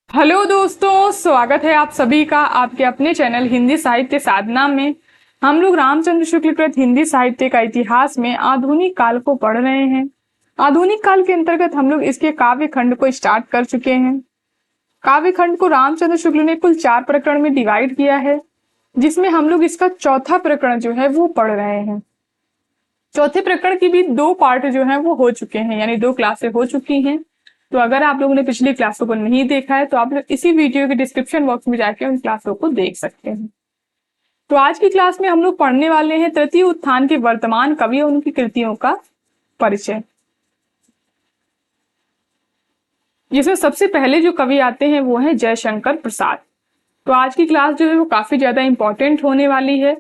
Hello दोस्तों, स्वागत है आप सभी का आपके अपने चैनल हिंदी साहित्य साधना में। हम लोग रामचंद्र शुक्ल कृत हिंदी साहित्य का इतिहास में आधुनिक काल को पढ़ रहे हैं। आधुनिक काल के अंतर्गत हम लोग इसके काव्य खंड को स्टार्ट कर चुके हैं। काव्य खंड को रामचंद्र शुक्ल ने कुल 4 प्रकरण में डिवाइड किया है, जिसमें हम लोग इसका चौथा प्रकरण जो है वो पढ़ रहे हैं। चौथे प्रकरण की भी 2 पार्ट जो है वो हो चुके हैं, यानी 2 क्लासें हो चुकी हैं। तो अगर आप लोगों ने पिछली क्लासों को नहीं देखा है तो आप लोग इसी वीडियो के डिस्क्रिप्शन बॉक्स में जाके उन क्लासों को देख सकते हैं। तो आज की क्लास में हम लोग पढ़ने वाले हैं तृतीय उत्थान के वर्तमान कवि और उनकी कृतियों का परिचय, जिसमें सबसे पहले जो कवि आते हैं वो है जयशंकर प्रसाद। तो आज की क्लास जो है वो काफी ज्यादा इंपॉर्टेंट होने वाली है,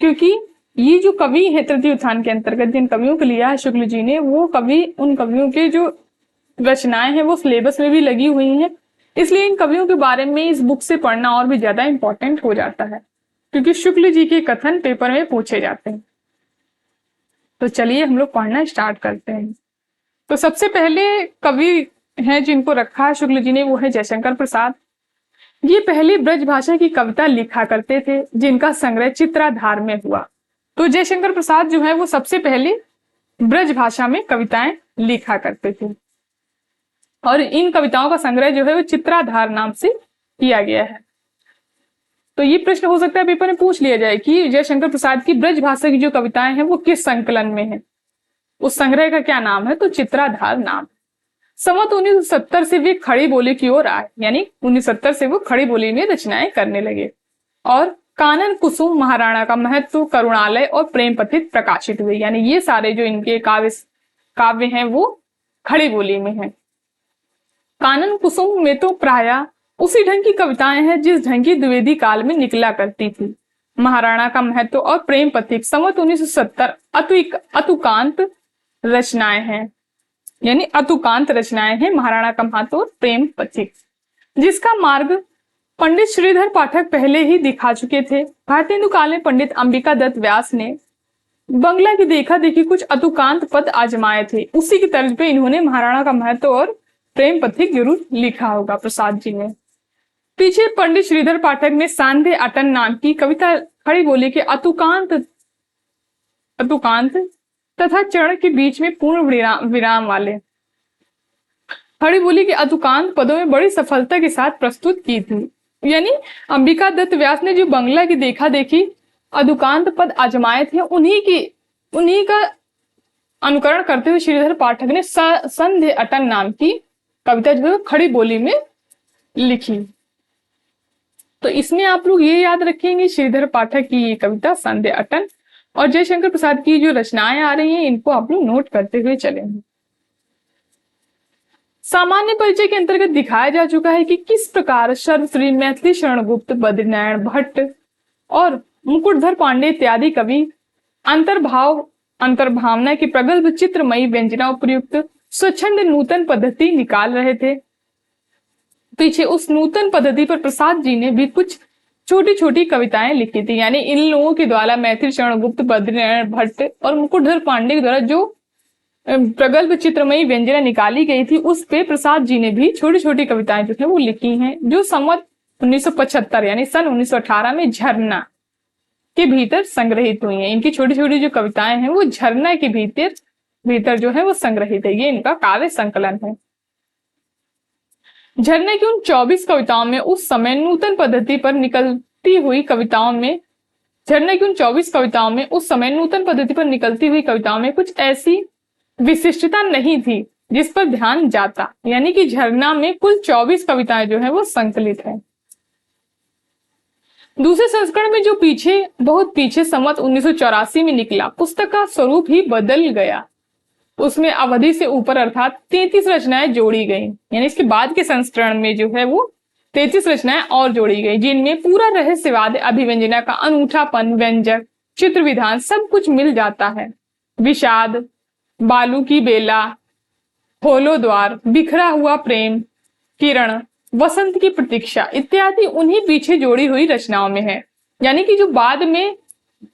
क्योंकि ये जो कवि है तृतीय उत्थान के अंतर्गत जिन कवियों को लिया है शुक्ल जी ने, वो कवि उन कवियों के जो रचनाएं हैं वो सिलेबस में भी लगी हुई हैं। इसलिए इन कवियों के बारे में इस बुक से पढ़ना और भी ज्यादा इंपॉर्टेंट हो जाता है, क्योंकि शुक्ल जी के कथन पेपर में पूछे जाते हैं। तो चलिए हम लोग पढ़ना स्टार्ट करते हैं। तो सबसे पहले कवि हैं जिनको रखा है शुक्ल जी ने, वो है जयशंकर प्रसाद। ये पहले ब्रज भाषा की कविता लिखा करते थे, जिनका संग्रह चित्राधार में हुआ। तो जयशंकर प्रसाद जो है वो सबसे पहले ब्रज भाषा में कविताएं लिखा करते थे, और इन कविताओं का संग्रह जो है वो चित्राधार नाम से किया गया है। तो ये प्रश्न हो सकता है पेपर में पूछ लिया जाए कि जयशंकर प्रसाद की ब्रज भाषा की जो कविताएं हैं वो किस संकलन में है, उस संग्रह का क्या नाम है? तो चित्राधार नाम। संवत 1970 से वे खड़ी बोली की ओर आए, यानी 1970 से वो खड़ी बोली में रचनाएं करने लगे, और कानन कुसुम, महाराणा का महत्व, करुणालय और प्रेम पथित प्रकाशित हुए। यानी ये सारे जो इनके काव्य हैं वो खड़ी बोली में है। कानन कुसुम में तो प्राय उसी ढंग की कविताएं हैं जिस ढंग की द्विवेदी काल में निकला करती थी। महाराणा का महत्व और प्रेम पथिक संवत 1970 अतुकांत रचनाएं हैं, यानी अतुकांत रचनाएं हैं महाराणा का महत्व और प्रेम पथिक, जिसका मार्ग पंडित श्रीधर पाठक पहले ही दिखा चुके थे। भारतेंदु काल में पंडित अंबिका दत्त व्यास ने बंगला की देखा देखी कुछ अतुकांत पद आजमाए थे। उसी की तर्ज पे इन्होंने महाराणा का महत्व और प्रेम पथिक जरूर लिखा होगा प्रसाद जी ने। पीछे पंडित श्रीधर पाठक ने सांधे अटन नाम की कविता खड़ी बोली के अतुकांत तथा चरण के बीच में पूर्ण विराम वाले खड़ी बोली के अतुकांत पदों में बड़ी सफलता के साथ प्रस्तुत की थी। यानी अंबिका दत्त व्यास ने जो बंगला की देखा देखी अतुकांत पद आजमाए थे, उन्हीं का अनुकरण करते हुए श्रीधर पाठक ने संधे अटन नाम की कविता जो है खड़ी बोली में लिखी। तो इसमें आप लोग ये याद रखेंगे, श्रीधर पाठक की ये कविता संधे अटन और जयशंकर प्रसाद की जो रचनाएं आ रही हैं इनको आप लोग नोट करते हुए चलेंगे। सामान्य परिचय के अंतर्गत दिखाया जा चुका है कि किस प्रकार सर्वश्री, मैथिली शरण गुप्त, बद्रीनारायण भट्ट और मुकुटधर पांडे इत्यादि कवि अंतर्भावना की प्रगल्भ चित्रमयी व्यंजना उपयुक्त स्वच्छंद नूतन पद्धति निकाल रहे थे। पीछे उस नूतन पद्धति पर प्रसाद जी ने भी कुछ छोटी छोटी कविताएं लिखी थी। यानी इन लोगों के द्वारा मैथिली शरण गुप्त, बद्रीनारायण भट्ट और मुकुटधर पांडे के द्वारा जो प्रगल्भ चित्रमयी व्यंजना निकाली गई थी, उस पे प्रसाद जी ने भी छोटी छोटी कविताएं जो है वो लिखी हैं, जो संवत 1975 यानी सन 1918 में झरना के भीतर संग्रहित हुई हैं। इनकी छोटी छोटी जो कविताएं हैं वो झरना के भीतर जो है वो संग्रहित है। ये इनका काव्य संकलन है। झरने की उन 24 कविताओं में उस समय नूतन पद्धति पर निकलती हुई कविताओं में कुछ ऐसी विशिष्टता नहीं थी जिस पर ध्यान जाता। यानी कि झरना में कुल 24 कविताएं जो है वो संकलित है। दूसरे संस्करण में जो बहुत पीछे संवत 1984 में निकला, पुस्तक का स्वरूप ही बदल गया। उसमें अवधि से ऊपर अर्थात 33 रचनाएं जोड़ी गई। यानी इसके बाद के संस्करण में जो है वो 33 रचनाएं और जोड़ी गई, जिनमें पूरा रहस्यवाद, अभिव्यंजना का अनूठापन, व्यंजक, चित्र विधान सब कुछ मिल जाता है। विषाद, बालू की बेला, होलो द्वार, बिखरा हुआ प्रेम, किरण, वसंत की प्रतीक्षा इत्यादि उन्हीं पीछे जोड़ी हुई रचनाओं में है। यानी कि जो बाद में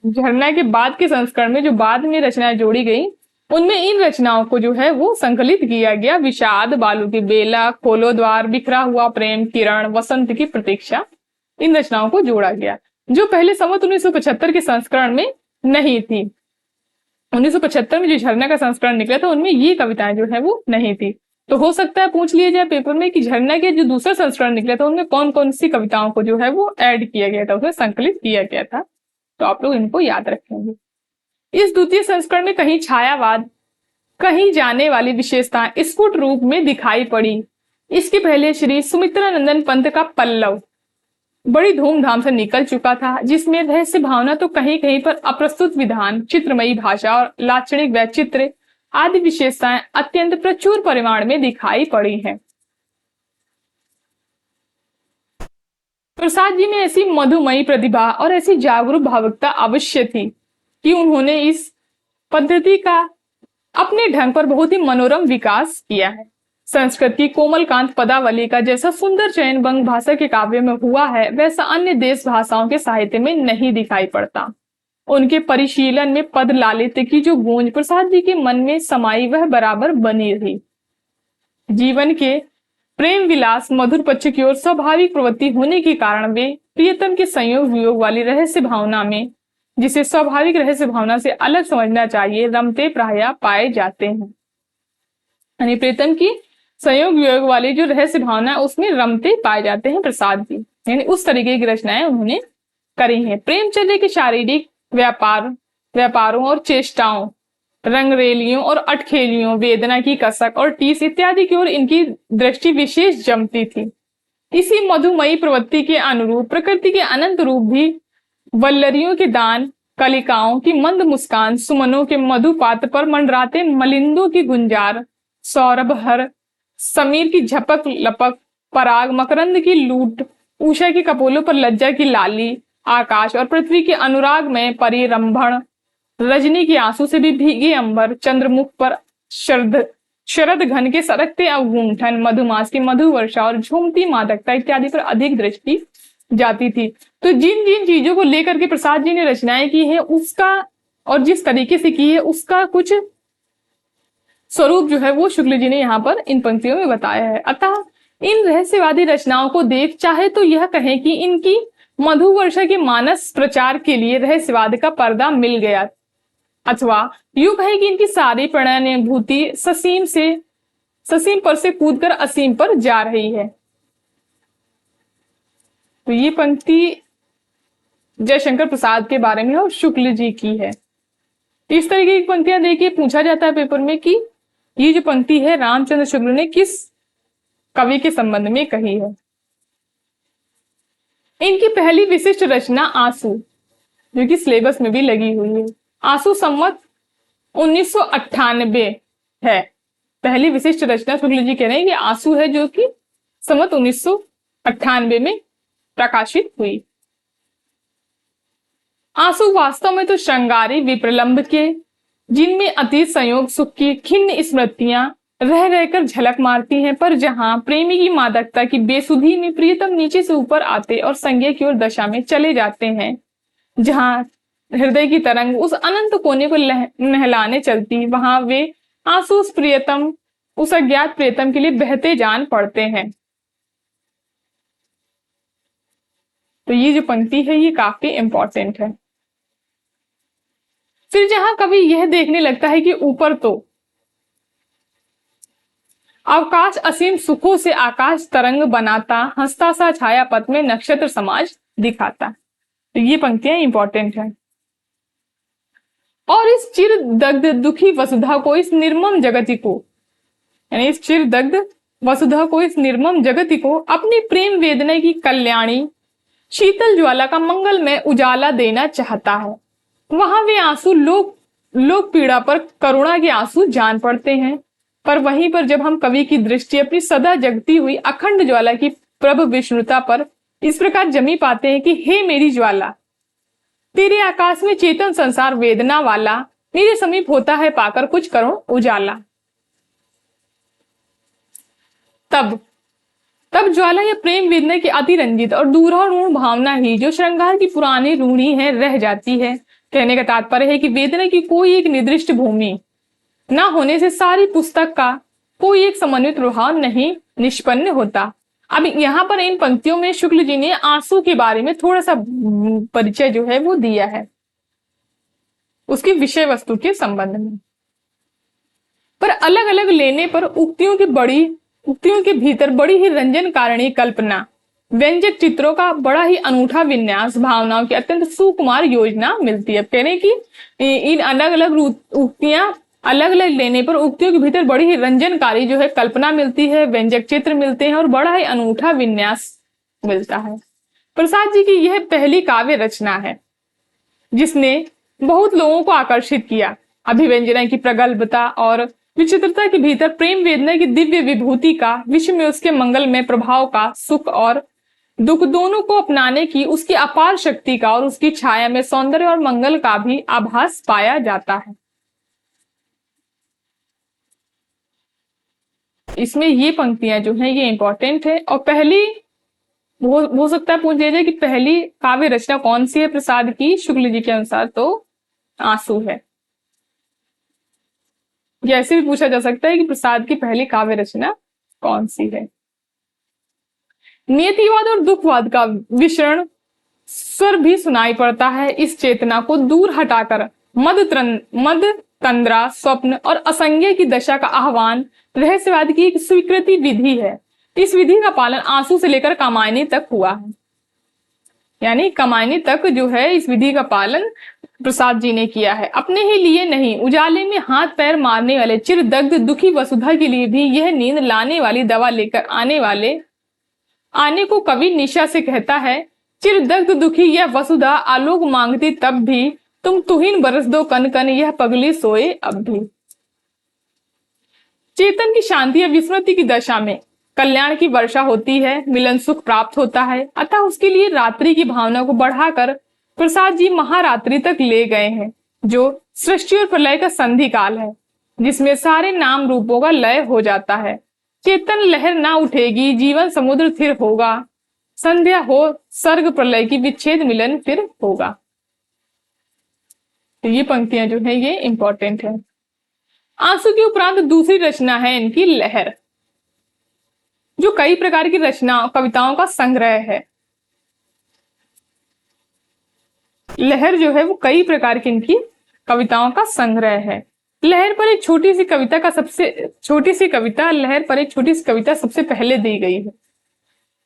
झरना के बाद के संस्करण में जो बाद में रचनाएं जोड़ी गई उनमें इन रचनाओं को जो है वो संकलित किया गया। विषाद, बालू की बेला, खोलो द्वार, बिखरा हुआ प्रेम, किरण, वसंत की प्रतीक्षा, इन रचनाओं को जोड़ा गया, जो पहले संवत 1975 के संस्करण में नहीं थी। 1975 में जो झरना का संस्करण निकला था उनमें ये कविताएं जो है वो नहीं थी। तो हो सकता है पूछ लिया जाए पेपर में कि झरना के जो दूसरा संस्करण निकला था उनमें कौन कौन सी कविताओं को जो है वो ऐड किया गया था, उसमें संकलित किया गया था। तो आप लोग इनको याद रखेंगे। इस द्वितीय संस्करण में कहीं छायावाद, कहीं जाने वाली विशेषताएं स्फुट रूप में दिखाई पड़ी। इसके पहले श्री सुमित्रानंदन पंत का पल्लव बड़ी धूमधाम से निकल चुका था, जिसमें रहस्य भावना तो कहीं कहीं पर अप्रस्तुत विधान, चित्रमयी भाषा और लाक्षणिक वैचित्र आदि विशेषताएं अत्यंत प्रचुर परिमाण में दिखाई पड़ी हैं। प्रसाद जी में ऐसी मधुमयी प्रतिभा और ऐसी जागरूक भावुकता अवश्य थी कि उन्होंने इस पद्धति का अपने ढंग पर बहुत ही मनोरम विकास किया है। संस्कृत की कोमलकांत पदावली का जैसा सुंदर चयन बंग भाषा के काव्य में हुआ है, वैसा अन्य देश भाषाओं के साहित्य में नहीं दिखाई पड़ता। उनके परिशीलन में पद लालित्य की जो गूंज प्रसाद जी के मन में समाई, वह बराबर बनी रही। जीवन के प्रेम विलास मधुर पक्ष की ओर स्वाभाविक प्रवृत्ति होने के कारण वे प्रियतम के संयोग वियोग वाली रहस्य भावना में, जिसे स्वाभाविक रहस्य भावना से अलग समझना चाहिए, रमते प्राय पाए जाते हैं। यानी प्रीतम की संयोग वियोग वाली जो रहस्य भावना है उसमें रमते पाए जाते हैं प्रसाद जी, यानी उस तरीके की रचनाएं उन्होंने करी हैं। प्रेमचर्य के शारीरिक व्यापारों और चेष्टाओं, रंगरेलियों और अटखेलियों, वेदना की कसक और टीस इत्यादि की ओर इनकी दृष्टि विशेष जमती थी। इसी मधुमयी प्रवृत्ति के अनुरूप प्रकृति के अनंत रूप भी वल्लरियों के दान, कलिकाओं की मंद मुस्कान, सुमनों के मधुपात्र पर मंडराते मलिंदों की गुंजार, सौरभ हर, समीर की झपक लपक, पराग मकरंद की लूट, उषा के कपोलों पर लज्जा की लाली, आकाश और पृथ्वी के अनुराग में परिरंभण, रजनी के आंसू से भी भीगे अंबर, चंद्रमुख पर शरद घन के सरकते अवगुंठन, मधुमास की मधु वर्षा और झूमती मादकता इत्यादि पर अधिक दृष्टि जाती थी। तो जिन जिन चीजों को लेकर के प्रसाद जी ने रचनाएं की है उसका, और जिस तरीके से की है उसका कुछ स्वरूप जो है वो शुक्ल जी ने यहाँ पर इन पंक्तियों में बताया है। अतः इन रहस्यवादी रचनाओं को देख चाहे तो यह कहें कि इनकी मधु वर्षा के मानस प्रचार के लिए रहस्यवाद का पर्दा मिल गया, अथवा यूं कहे कि इनकी सारी प्रणयानुभूति ससीम पर से कूदकर असीम पर जा रही है। तो ये पंक्ति जयशंकर प्रसाद के बारे में और शुक्ल जी की है। इस तरीके की पंक्तियां देखिए, पूछा जाता है पेपर में कि ये जो पंक्ति है रामचंद्र शुक्ल ने किस कवि के संबंध में कही है। इनकी पहली विशिष्ट रचना आंसू, जो कि सिलेबस में भी लगी हुई है, आंसू संवत 1998 है। पहली विशिष्ट रचना शुक्ल जी कह रहे हैं कि आंसू है, जो कि संवत 1998 में प्रकाशित हुई। आंसू वास्तव में तो श्रृंगारी विप्रलंब के, जिनमें अतीत संयोग सुख की खिन्न स्मृतियां रह रहकर झलक मारती हैं, पर जहां प्रेमी की मादकता की बेसुधी में प्रियतम नीचे से ऊपर आते और संज्ञा की ओर दशा में चले जाते हैं, जहां हृदय की तरंग उस अनंत कोने को नहलाने चलती, वहां वे आंसू उस अज्ञात प्रियतम के लिए बहते जान पड़ते हैं। तो ये जो पंक्ति है ये काफी इंपॉर्टेंट है। फिर जहां कवि यह देखने लगता है कि ऊपर तो अवकाश असीम सुखों से आकाश तरंग बनाता, हंसता सा छाया पथ में नक्षत्र समाज दिखाता। तो ये पंक्तियां इंपॉर्टेंट है। और इस चिर दग्ध दुखी वसुधा को, इस निर्मम जगति को, यानी इस चिर दग्ध वसुधा को, इस निर्मम जगति को अपनी प्रेम वेदना की कल्याणी शीतल ज्वाला का मंगलमय उजाला देना चाहता है। वहां वे आंसू लोक पीड़ा पर करुणा के आंसू जान पड़ते हैं, पर वहीं पर जब हम कवि की दृष्टि अपनी सदा जगती हुई अखंड ज्वाला की प्रभ विष्णुता पर इस प्रकार जमी पाते हैं कि हे मेरी ज्वाला, तेरे आकाश में चेतन संसार वेदना वाला मेरे समीप होता है पाकर कुछ करुण उजाला। तब ज्वाला या प्रेम वेदना की अतिरंजित और दूरारूढ़ भावना ही जो श्रृंगार की पुरानी रूढ़ी है रह जाती है। कहने का तात्पर्य है कि वेदना की कोई एक निर्दिष्ट भूमि ना होने से सारी पुस्तक का कोई एक समन्वित प्रभाव नहीं निष्पन्न होता। अब यहाँ पर इन पंक्तियों में शुक्ल जी ने आंसू के बारे में थोड़ा सा परिचय जो है वो दिया है उसकी विषय वस्तु के संबंध में। पर अलग अलग लेने पर उक्तियों के भीतर बड़ी ही रंजन कारणीय कल्पना, व्यंजक चित्रों का बड़ा ही अनूठा विन्यास, भावनाओं की अत्यंत सुकुमार योजना मिलती है। कह रहे कि इन अलग अलग उक्तियां अलग अलग लेने पर उक्तियों के भीतर बड़ी ही रंजनकारी जो है कल्पना मिलती है, व्यंजक चित्र मिलते हैं और बड़ा ही अनूठा विन्यास मिलता है। प्रसाद जी की यह पहली काव्य रचना है जिसने बहुत लोगों को आकर्षित किया। अभिव्यंजना की प्रगल्भता और विचित्रता के भीतर प्रेम वेदना की दिव्य विभूति का, विश्व में उसके मंगलमय प्रभाव का, सुख और दुख दोनों को अपनाने की उसकी अपार शक्ति का और उसकी छाया में सौंदर्य और मंगल का भी आभास पाया जाता है। इसमें ये पंक्तियां जो हैं ये इंपॉर्टेंट है। और पहली हो सकता है पूछ लिया जाए कि पहली काव्य रचना कौन सी है प्रसाद की, शुक्ल जी के अनुसार तो आंसू है। या ऐसे भी पूछा जा सकता है कि प्रसाद की पहली काव्य रचना कौन सी है। नियतिवाद और दुखवाद का विषण स्वर भी सुनाई पड़ता है। इस चेतना को दूर हटाकर मद तंद्रा, स्वप्न और असंज्ञ की दशा का आह्वान रहस्यवाद की एक स्वीकृति विधि है। इस विधि का पालन आंसू से लेकर कामायनी तक हुआ है। यानी कामायनी तक जो है इस विधि का पालन प्रसाद जी ने किया है। अपने ही लिए नहीं, उजाले में हाथ पैर मारने वाले चिरदग्ध दुखी वसुधा के लिए भी यह नींद लाने वाली दवा लेकर आने को कवि निशा से कहता है, चिरदग्ध दुखी यह वसुधा आलोक मांगती तब भी, तुम तुहिन बरस दो कन कन यह पगली सोए अब भी। चेतन की शांति या विस्मृति की दशा में कल्याण की वर्षा होती है, मिलन सुख प्राप्त होता है। अतः उसके लिए रात्रि की भावना को बढ़ाकर प्रसाद जी महारात्रि तक ले गए हैं, जो सृष्टि और प्रलय का संधि काल है, जिसमें सारे नाम रूपों का लय हो जाता है। चेतन लहर ना उठेगी, जीवन समुद्र स्थिर होगा, संध्या हो सर्ग प्रलय की विच्छेद मिलन फिर होगा। तो ये पंक्तियां जो है ये इंपॉर्टेंट है। आंसू के उपरांत दूसरी रचना है इनकी लहर, जो कई प्रकार की रचना कविताओं का संग्रह है। लहर जो है वो कई प्रकार की इनकी कविताओं का संग्रह है। लहर पर एक छोटी सी कविता सबसे पहले दी गई है।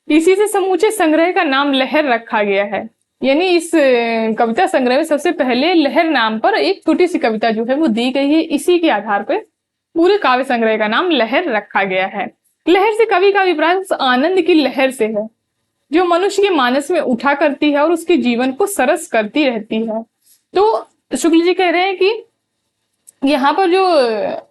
इसी से समूचे संग्रह का नाम लहर रखा गया है। यानी इस कविता संग्रह में सबसे पहले लहर नाम पर एक छोटी सी कविता जो है वो दी गई है। इसी के आधार पर पूरे काव्य संग्रह का नाम लहर रखा गया है। लहर से कवि का अभिप्राय उस आनंद की लहर से है जो मनुष्य के मानस में उठा करती है और उसके जीवन को सरस करती रहती है। तो शुक्ल जी कह रहे हैं कि यहाँ पर जो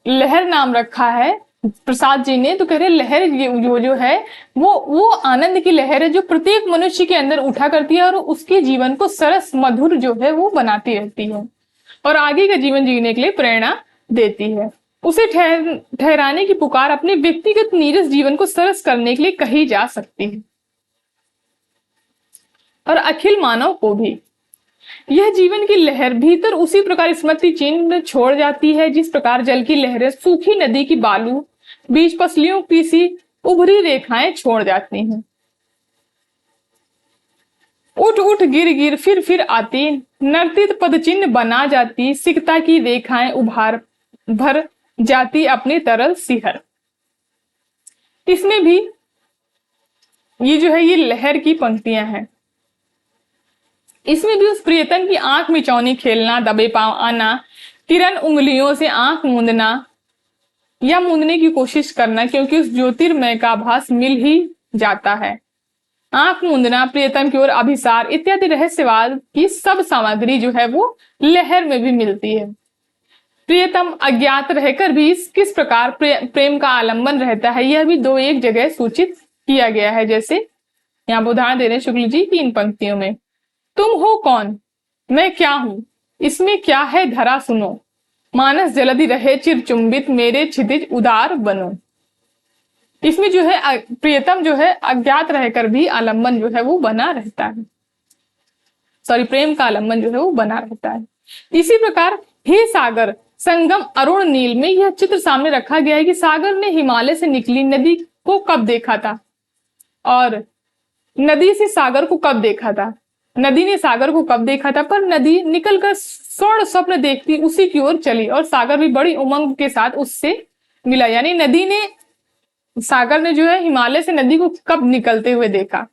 लहर नाम रखा है प्रसाद जी ने, तो कह रहे लहर जो है वो आनंद की लहर है जो प्रत्येक मनुष्य के अंदर उठा करती है और उसके जीवन को सरस मधुर जो है वो बनाती रहती है और आगे का जीवन जीने के लिए प्रेरणा देती है। उसे ठहराने की पुकार अपने व्यक्तिगत नीरस जीवन को सरस करने के लिए कही जा सकती है और अखिल मानव को भी। यह जीवन की लहर भीतर उसी प्रकार स्मृति चिन्ह छोड़ जाती है जिस प्रकार जल की लहरें सूखी नदी की बालू बीच पसलियों की सी उभरी रेखाएं छोड़ जाती हैं। उठ उठ गिर गिर फिर आती, नर्तित पद चिन्ह बना जाती, सिकता की रेखाएं उभार भर जाती अपनी तरल सिहर। इसमें भी ये जो है ये लहर की पंक्तियां हैं। इसमें भी उस प्रियतम की आंख मिचौनी खेलना, दबे पांव आना, किरण उंगलियों से आंख मूंदना या मूंदने की कोशिश करना, क्योंकि उस ज्योतिर्मय का आभास मिल ही जाता है। आंख मूंदना, प्रियतम की ओर अभिसार इत्यादि रहस्यवाद की सब सामग्री जो है वो लहर में भी मिलती है। प्रियतम अज्ञात रहकर भी किस प्रकार प्रेम का आलंबन रहता है, यह भी दो एक जगह सूचित किया गया है। जैसे यहाँ उदाहरण दे रहे हैं शुक्ल जी की इन पंक्तियों में, तुम हो कौन, मैं क्या हूं, इसमें क्या है धरा सुनो, मानस जलधि रहे चिर चुंबित, मेरे क्षितिज उदार बनो। इसमें जो है प्रियतम जो है अज्ञात रहकर भी आलंबन जो है वो बना रहता है, प्रेम का आलंबन जो है वो बना रहता है। इसी प्रकार हे सागर संगम अरुण नील में यह चित्र सामने रखा गया है कि सागर ने हिमालय से निकली नदी को कब देखा था, और नदी से सागर को कब देखा था। नदी ने सागर को कब देखा था, पर नदी निकलकर स्वर्ण स्वप्न देखती उसी की ओर चली और सागर भी बड़ी उमंग के साथ उससे मिला। यानी नदी ने, सागर ने जो है हिमालय से नदी को कब निकलते हुए देखा,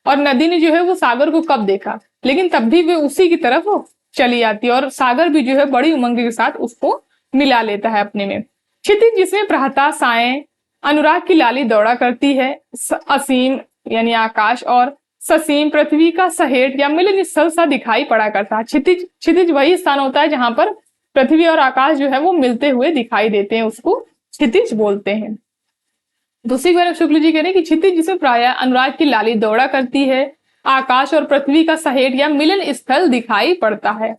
और नदी ने जो है वो सागर को कब देखा, लेकिन तब भी वे उसी की तरफ चली आती और सागर भी जो है बड़ी उमंग के साथ उसको मिला लेता है अपने में। क्षितिज जिसमें प्रहता साएं अनुराग की लाली दौड़ा करती है, असीम यानी आकाश और ससीम पृथ्वी का सहेट या मिलन स्थल सा दिखाई पड़ा करता है। क्षितिज, क्षितिज वही स्थान होता है जहां पर पृथ्वी और आकाश जो है वो मिलते हुए दिखाई देते हैं, उसको क्षितिज बोलते हैं। दूसरी बार शुक्ल जी कह रहे हैं कि क्षितिज जिसमें प्राय अनुराग की लाली दौड़ा करती है, आकाश और पृथ्वी का सहेट या मिलन स्थल दिखाई पड़ता है।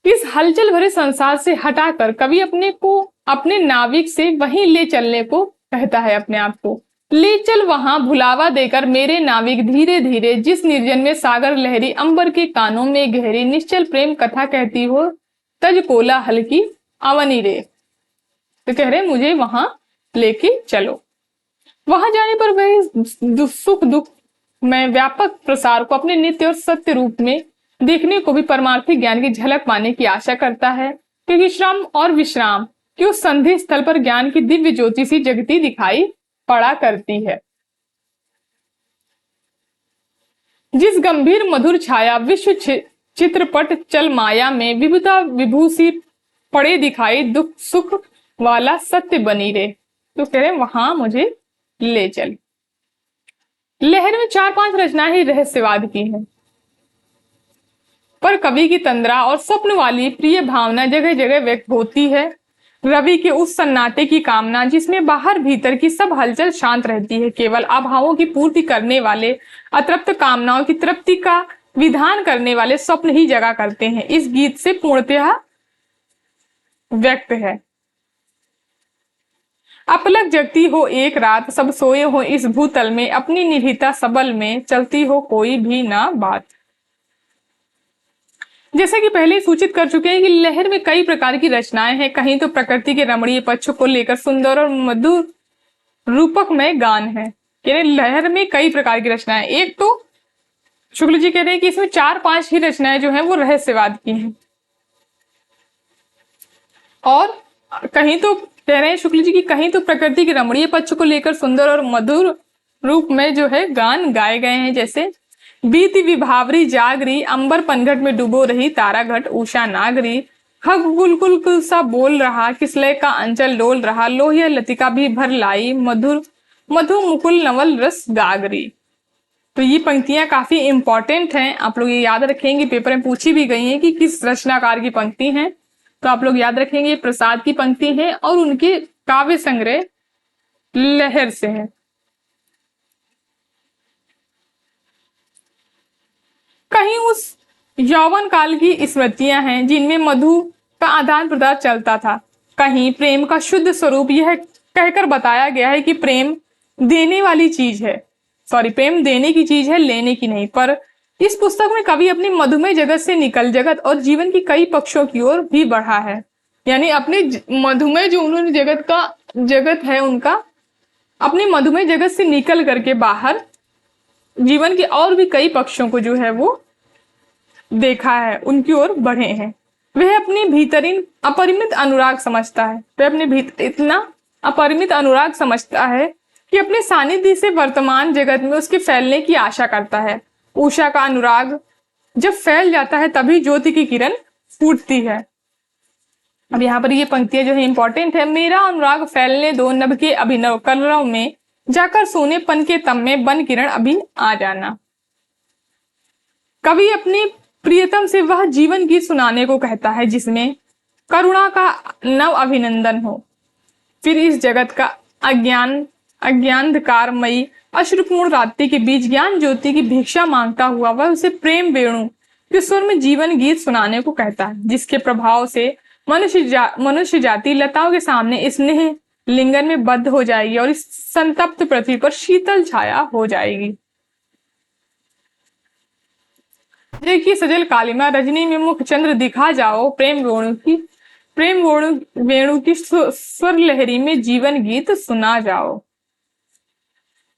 इस हलचल भरे संसार से हटाकर कवि अपने को, अपने नाविक से वहीं ले चलने को कहता है। अपने आप को ले चल वहां भुलावा देकर मेरे नाविक, धीरे धीरे जिस निर्जन में सागर लहरी, अंबर के कानों में गहरी, निश्चल प्रेम कथा कहती हो, तज कोला हल्की अवनी रे। तो कह रहे मुझे वहां लेके चलो। वहां जाने पर वह सुख दुख में व्यापक प्रसार को अपने नित्य और सत्य रूप में देखने को भी परमार्थिक ज्ञान की झलक पाने की आशा करता है, क्योंकि श्रम और विश्राम की उस संधि स्थल पर ज्ञान की दिव्य ज्योति सी जगती दिखाई पड़ा करती है। जिस गंभीर मधुर छाया विश्व चित्रपट चल माया में विविधता विभूषी पड़े दिखाई, दुख सुख वाला सत्य बनी रे। तो कह रहे वहां मुझे ले चल। लहर में 4-5 रचनाएं ही रहस्यवाद की हैं, पर कवि की तंद्रा और स्वप्न वाली प्रिय भावना जगह जगह व्यक्त होती है। रवि के उस सन्नाटे की कामना जिसमें बाहर भीतर की सब हलचल शांत रहती है, केवल अभावों की पूर्ति करने वाले, अतृप्त कामनाओं की तृप्ति का विधान करने वाले स्वप्न ही जगा करते हैं, इस गीत से पूर्णतः व्यक्त है। अपलक जगती हो एक रात, सब सोए हो इस भूतल में, अपनी निभृता सबल में चलती हो कोई भी ना बात। जैसा कि पहले सूचित कर चुके हैं कि लहर में कई प्रकार की रचनाएं हैं। कहीं तो प्रकृति के रमणीय पक्ष को लेकर सुंदर और मधुर रूपक में गान है। लहर में कई प्रकार की रचनाएं, एक तो शुक्ल जी कह रहे हैं कि इसमें 4-5 ही रचनाएं जो हैं वो रहस्यवाद की हैं, और कहीं तो कह रहे हैं शुक्ल जी की कहीं तो प्रकृति के रमणीय पक्ष को लेकर सुंदर और मधुर रूप में जो है गान गाए गए हैं। जैसे बीती विभावरी जागरी, अंबर पनघट में डूबो रही तारा घट उषा नागरी, खग गुलकुल सा बोल रहा, किसलय का अंचल डोल रहा, लोहिया लतिका भी भर लाई, मधुर मधु मुकुल नवल रस गागरी। तो ये पंक्तियां काफी इंपॉर्टेंट हैं, आप लोग ये याद रखेंगे, पेपर में पूछी भी गई हैं कि किस रचनाकार की पंक्ति हैं, तो आप लोग याद रखेंगे प्रसाद की पंक्ति है और उनके काव्य संग्रह लहर से है। कहीं उस यौवन काल की स्मृतियां हैं जिनमें मधु का आदान प्रदान चलता था, कहीं प्रेम का शुद्ध स्वरूप यह कहकर बताया गया है कि प्रेम देने वाली चीज है, प्रेम देने की चीज है, लेने की नहीं। पर इस पुस्तक में कवि अपनी मधुमय जगत से निकल जगत और जीवन की कई पक्षों की ओर भी बढ़ा है। यानी अपने मधुमय जो उन्होंने जगत है उनका, अपने मधुमय जगत से निकल करके बाहर जीवन के और भी कई पक्षों को जो है वो देखा है, उनकी ओर बढ़े हैं। वह अपने भीतरीन अपरिमित अनुराग समझता है, वह अपने भीतर इतना अपरिमित अनुराग समझता है कि अपने सानिध्य से वर्तमान जगत में उसके फैलने की आशा करता है। उषा का अनुराग जब फैल जाता है तभी ज्योति की किरण फूटती है। अब यहाँ पर ये पंक्तियां जो है इंपॉर्टेंट है। मेरा अनुराग फैलने दो नभ के अभिनव कलरव में, जाकर सोनेपन के तम में बन किरण अभी आ जाना। कवि अपने प्रियतम से वह जीवन गीत सुनाने को कहता है जिसमें करुणा का नव अभिनंदन हो। फिर इस जगत का अज्ञानधकारमयी अश्रुपूर्ण रात्रि के बीच ज्ञान ज्योति की भिक्षा मांगता हुआ वह उसे प्रेम वेणु के स्वर में जीवन गीत सुनाने को कहता है, जिसके प्रभाव से मनुष्य जाति लताओं के सामने स्नेह लिंगन में बद्ध हो जाएगी और इस संतप्त पृथ्वी पर शीतल छाया हो जाएगी। देखिए सजल कालिमा रजनी में मुख चंद्र दिखा जाओ, प्रेम वेणु की प्रेम वेणु की स्वर लहरी में जीवन गीत सुना जाओ।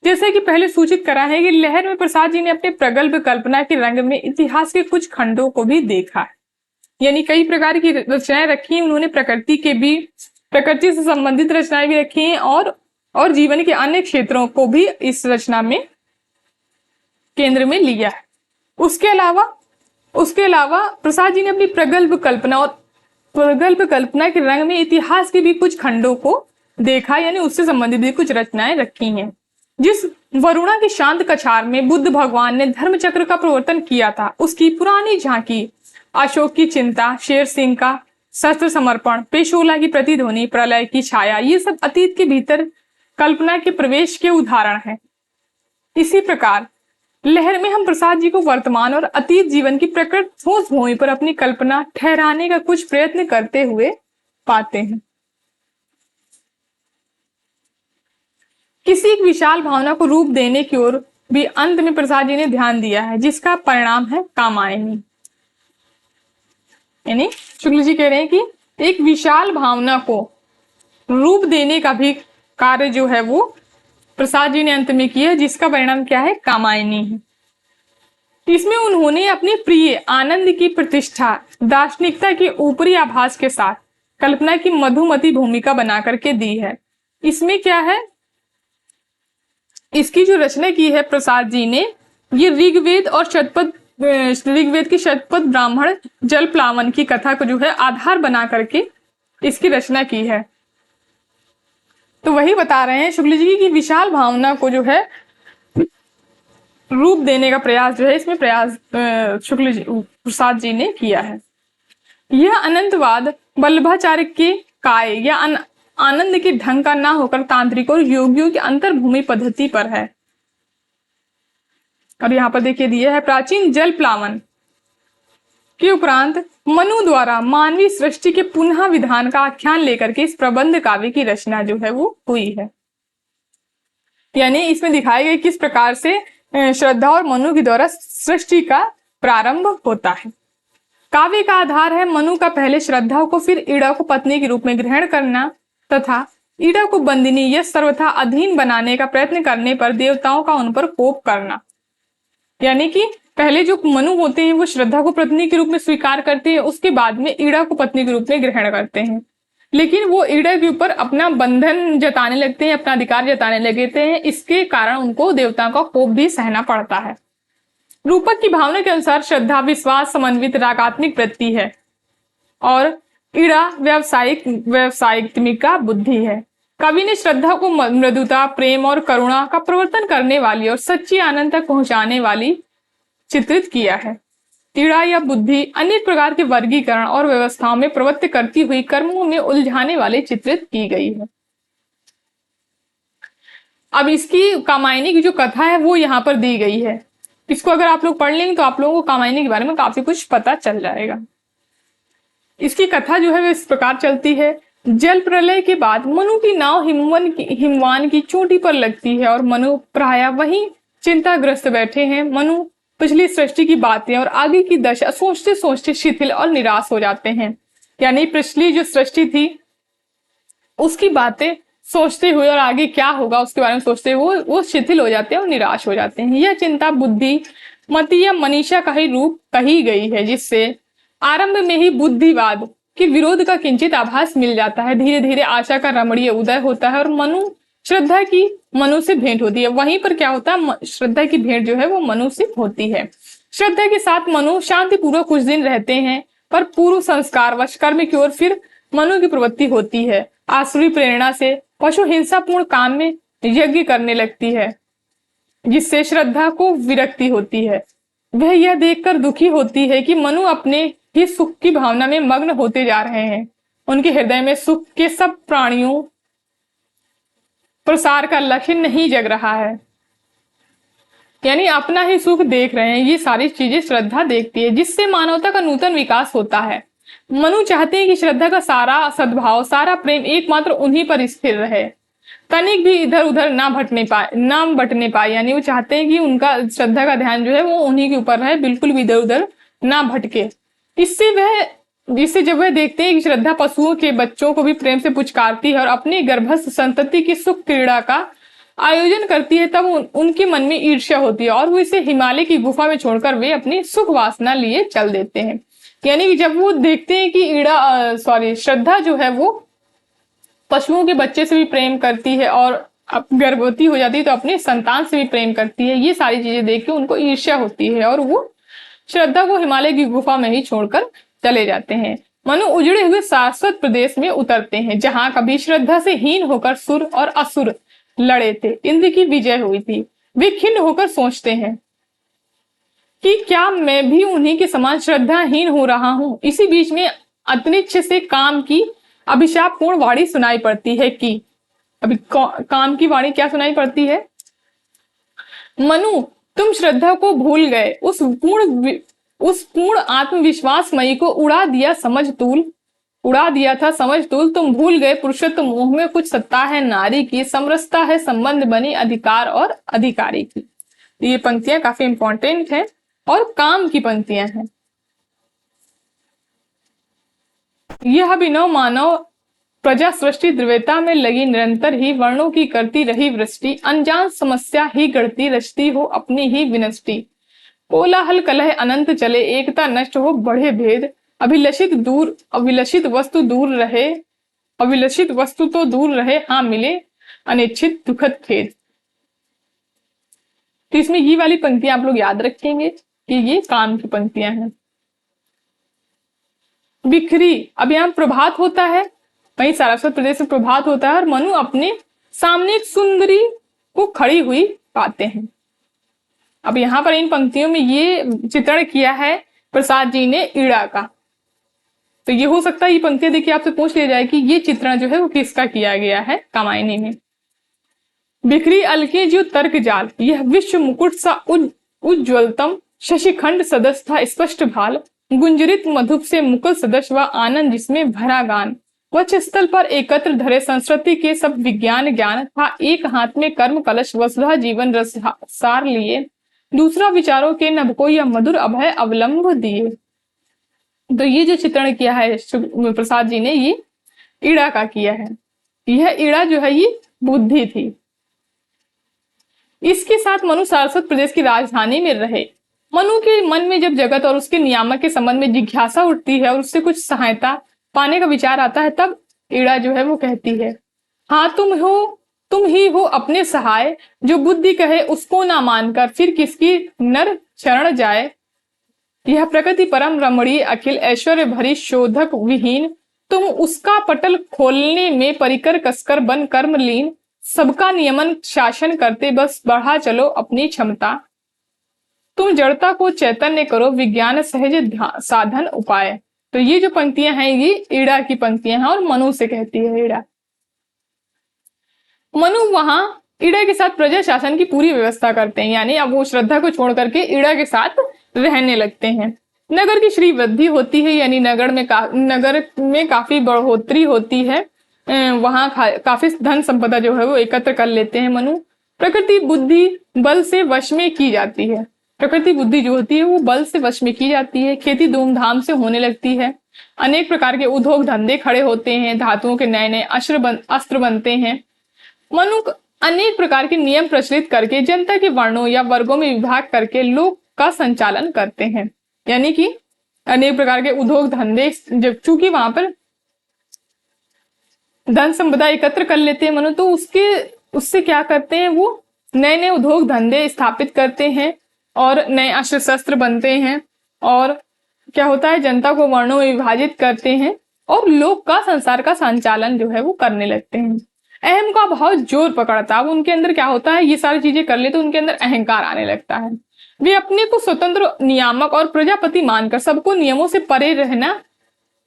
जैसे कि पहले सूचित करा है कि लहर में प्रसाद जी ने अपने प्रगल्भ कल्पना के रंग में इतिहास के कुछ खंडों को भी देखा है। यानी कई प्रकार की रचनाएं रखी हैं उन्होंने, प्रकृति के भी, प्रकृति से संबंधित रचनाएं भी रखी हैं और जीवन के अन्य क्षेत्रों को भी इस रचना में केंद्र में लिया है। उसके अलावा प्रसाद जी ने अपनी प्रगल्भ कल्पना के रंग में इतिहास के भी कुछ खंडों को देखा, यानी उससे संबंधित भी कुछ रचनाएं रखी हैं। जिस वरुणा की शांत कछार में बुद्ध भगवान ने धर्म चक्र का प्रवर्तन किया था, उसकी पुरानी झांकी, अशोक की चिंता, शेर सिंह का शस्त्र समर्पण, पेशोला की प्रतिध्वनि, प्रलय की छाया, ये सब अतीत के भीतर कल्पना के प्रवेश के उदाहरण हैं। इसी प्रकार लहर में हम प्रसाद जी को वर्तमान और अतीत जीवन की प्रकट ठोस भूमि पर अपनी कल्पना ठहराने का कुछ प्रयत्न करते हुए पाते हैं। किसी एक विशाल भावना को रूप देने की ओर भी अंत में प्रसाद जी ने ध्यान दिया है, जिसका परिणाम है कामायनी। यानी शुक्ल जी कह रहे हैं कि एक विशाल भावना को रूप देने का भी कार्य जो है वो प्रसाद जी ने अंत में किया, जिसका परिणाम क्या है, कामायनी है। इसमें उन्होंने अपने प्रिय आनंद की प्रतिष्ठा दार्शनिकता के ऊपरी आभास के साथ कल्पना की मधुमती भूमिका बना करके दी है। इसमें क्या है, इसकी जो रचना की है प्रसाद जी ने, ये ऋग्वेद की शतपथ ब्राह्मण जल प्लावन की कथा को जो है आधार बना करके इसकी रचना की है। तो वही बता रहे हैं शुक्ल जी की विशाल भावना को जो है रूप देने का प्रयास जो है इसमें प्रसाद जी ने किया है। यह अनंतवाद वल्लभाचार्य के काय या आनंद के ढंग का ना होकर तांत्रिक और योगियों की अंतर्भूमि पद्धति पर है। और यहाँ पर देखिए दिया है, प्राचीन जल प्लावन के उपरांत मनु द्वारा मानवीय सृष्टि के पुनः विधान का आख्यान लेकर के इस प्रबंध काव्य की रचना जो है वो हुई है। यानी इसमें दिखाया गया किस प्रकार से श्रद्धा और मनु के द्वारा सृष्टि का प्रारंभ होता है। काव्य का आधार है मनु का पहले श्रद्धा को, फिर ईड़ा को पत्नी के रूप में ग्रहण करना तथा ईड़ा को बंदिनी या सर्वथा अधीन बनाने का प्रयत्न करने पर देवताओं का उन पर कोप करना। यानी कि पहले जो मनु होते हैं वो श्रद्धा को पत्नी के रूप में स्वीकार करते हैं, उसके बाद में ईड़ा को पत्नी के रूप में ग्रहण करते हैं, लेकिन वो ईड़ा के ऊपर अपना बंधन जताने लगते हैं, अपना अधिकार जताने लगते हैं। इसके कारण उनको देवताओं का कोप भी सहना पड़ता है। रूपक की भावना के अनुसार श्रद्धा विश्वास समन्वित रागात्मिक वृत्ति है और ईड़ा व्यावसायिक बुद्धि है। कवि ने श्रद्धा को मृदुता, प्रेम और करुणा का प्रवर्तन करने वाली और सच्ची आनंद तक पहुंचाने वाली चित्रित किया है। ईड़ा या बुद्धि अनेक प्रकार के वर्गीकरण और व्यवस्थाओं में प्रवृत्त करती हुई कर्मों में उलझाने वाले चित्रित की गई है। अब इसकी कामायनी की जो कथा है वो यहाँ पर दी गई है। इसको अगर आप लोग पढ़ लेंगे तो आप लोगों को कामायनी के बारे में काफी कुछ पता चल जाएगा। इसकी कथा जो है वो इस प्रकार चलती है। जल प्रलय के बाद मनु की नाव हिमवान की चोटी पर लगती है और मनु प्रायः वहीं चिंताग्रस्त बैठे हैं। मनु पिछली सृष्टि की बातें और आगे की दशा सोचते सोचते शिथिल और निराश हो जाते हैं। यानी पिछली जो सृष्टि थी उसकी बातें सोचते हुए और आगे क्या होगा उसके बारे में सोचते हुए वो शिथिल हो जाते हैं और निराश हो जाते हैं। यह चिंता बुद्धि मति या मनीषा का ही रूप कही गई है, जिससे आरंभ में ही बुद्धिवाद के विरोध का किंचित आभास मिल जाता है। धीरे धीरे आशा का रमणीय उदय होता है और मनु से भेंट होती है। वहीं पर क्या होता है, श्रद्धा की भेंट जो है वो मनु से होती है। श्रद्धा के साथ मनु शांतिपूर्वक कुछ दिन रहते हैं, पर पूर्व संस्कारवश कर्म की ओर फिर मनु की प्रवृत्ति होती है। आसुरी प्रेरणा से पशु हिंसापूर्ण काम में यज्ञ करने लगती है, जिससे श्रद्धा को विरक्ति होती है। वह यह देखकर दुखी होती है कि मनु अपने ही सुख की भावना में मग्न होते जा रहे हैं। उनके हृदय में सुख के सब प्राणियों प्रसार का लक्ष्य नहीं जग रहा है, यानी अपना ही सुख देख रहे हैं। ये सारी चीजें श्रद्धा देखती है, जिससे मानवता का नूतन विकास होता है। मनु चाहते हैं कि श्रद्धा का सारा सद्भाव, सारा प्रेम एकमात्र उन्हीं पर स्थिर रहे, तनिक भी इधर उधर ना बटने पाए। यानी वो चाहते हैं कि उनका श्रद्धा का ध्यान जो है वो उन्हीं के ऊपर रहे, बिल्कुल भी इधर उधर ना भटके। इससे वह जिससे जब वह देखते हैं कि श्रद्धा पशुओं के बच्चों को भी प्रेम से पुचकारती है और अपनी गर्भस्थ संतति की सुख क्रीड़ा का आयोजन करती है, तब उनके मन में ईर्ष्या होती है और वो इसे हिमालय की गुफा में छोड़कर वे अपनी सुख वासना लिए चल देते हैं। यानी कि जब वो देखते हैं कि श्रद्धा जो है वो पशुओं के बच्चे से भी प्रेम करती है और अब गर्भवती हो जाती है तो अपने संतान से भी प्रेम करती है, ये सारी चीजें देख के उनको ईर्ष्या होती है और वो श्रद्धा को हिमालय की गुफा में ही छोड़कर चले जाते हैं। मनु उजड़े हुए शाश्वत प्रदेश में उतरते हैं जहां कभी श्रद्धा से हीन होकर सुर और असुर लड़े थे, इंद्र की विजय हुई थी। वे खिन्न होकर सोचते हैं कि क्या मैं भी उन्हीं के समान श्रद्धाहीन हो रहा हूं। इसी बीच में अंतरिक्ष से काम की अभिशापपूर्ण वाणी सुनाई पड़ती है कि अभी काम की वाणी क्या सुनाई पड़ती है? मनु, तुम श्रद्धा को भूल गए, उस पूर्ण आत्मविश्वासमयी को उड़ा दिया था समझ तूल। तुम भूल गए पुरुषत्व मोह में कुछ सत्ता है नारी की, समरसता है संबंध बनी अधिकार और अधिकारी की। ये पंक्तियां काफी इंपॉर्टेंट हैं और काम की पंक्तियां हैं। यह अभिनव मानव प्रजा सृष्टि द्रव्यता में लगी निरंतर ही वर्णों की करती रही वृष्टि, अनजान समस्या ही गढ़ती रचती हो अपनी ही विनष्टि। कोलाहल कलह अनंत चले, एकता नष्ट हो बढ़े भेद, अभिलषित वस्तु तो दूर रहे, हाँ मिले अनिच्छित दुखद खेद। तो इसमें ये वाली पंक्तियां आप लोग याद रखेंगे कि ये काम की पंक्तियां हैं। बिखरी, अब यहाँ प्रभात होता है, वहीं सारस्वत प्रदेश में प्रभात होता है और मनु अपने सामने एक सुंदरी को खड़ी हुई पाते हैं। अब यहाँ पर इन पंक्तियों में ये चित्रण किया है प्रसाद जी ने ईड़ा का, तो ये हो सकता है ये पंक्तियां देखिए आपसे पूछ लिया जाए कि ये चित्रण जो है वो किसका किया गया है कामायनी में। बिखरी अलके जो तर्क जाल, यह विश्व मुकुट सा उज्ज्वलतम, शशिखंड सदस्य था स्पष्ट भाल, गुंजरित मधुप से मुकुल सदस्य व आनंद जिसमें भरा गान, वक्ष स्थल पर एकत्र धरे संस्कृति के सब विज्ञान ज्ञान था, एक हाथ में कर्म कलश वसुधा जीवन रस सार लिए, दूसरा विचारों के नभ को यह मधुर अभय अवलंब दिए। तो ये जो चित्रण किया है प्रसाद जी ने ये ईड़ा का किया है। यह ईड़ा जो है ये बुद्धि थी। इसके साथ मनु सारस्वत प्रदेश की राजधानी में रहे। मनु के मन में जब जगत और उसके नियामक के संबंध में जिज्ञासा उठती है और उससे कुछ सहायता पाने का विचार आता है, तब ईड़ा जो है वो कहती है, हाँ तुम ही हो अपने सहाय, जो बुद्धि कहे उसको ना मानकर फिर किसकी नर शरण जाए। यह प्रकृति परम रमणीय अखिल ऐश्वर्य भरी शोधक विहीन, तुम उसका पटल खोलने में परिकर कसकर बन कर्म लीन, सबका नियमन शासन करते बस बढ़ा चलो अपनी क्षमता, तुम जड़ता को चैतन्य करो विज्ञान सहज साधन उपाय। तो ये जो पंक्तियां हैं ये ईड़ा की पंक्तियां हैं और मनु से कहती है ईड़ा। मनु वहां ईड़ा के साथ प्रजा शासन की पूरी व्यवस्था करते हैं, यानी अब वो श्रद्धा को छोड़ करके ईड़ा के साथ रहने लगते हैं। नगर की श्री वृद्धि होती है, यानी नगर में काफी बढ़ोतरी होती है, वहां काफी धन संपदा जो है वो एकत्र कर लेते हैं मनु। प्रकृति बुद्धि बल से वश में की जाती है, प्रकृति बुद्धि जो होती है वो बल से वश में की जाती है। खेती धूमधाम से होने लगती है, अनेक प्रकार के उद्योग धंधे खड़े होते हैं, धातुओं के नए नए अस्त्र बनते हैं। मनु अनेक प्रकार के नियम प्रचलित करके जनता के वर्णों या वर्गों में विभाग करके लोक का संचालन करते हैं, यानी कि अनेक प्रकार के उद्योग धंधे, जब चूंकि वहां पर धन संपदा एकत्र कर लेते हैं मनु, तो उससे क्या करते हैं वो नए नए उद्योग धंधे स्थापित करते हैं और नए अस्त्र शस्त्र बनते हैं, और क्या होता है जनता को वर्णों में विभाजित करते हैं और लोक का संसार का संचालन जो है वो करने लगते हैं। अहम का बहुत जोर पकड़ता है, अब उनके अंदर क्या होता है ये सारी चीजें कर ले तो उनके अंदर अहंकार आने लगता है। वे अपने को स्वतंत्र नियामक और प्रजापति मानकर सबको नियमों से परे रहना,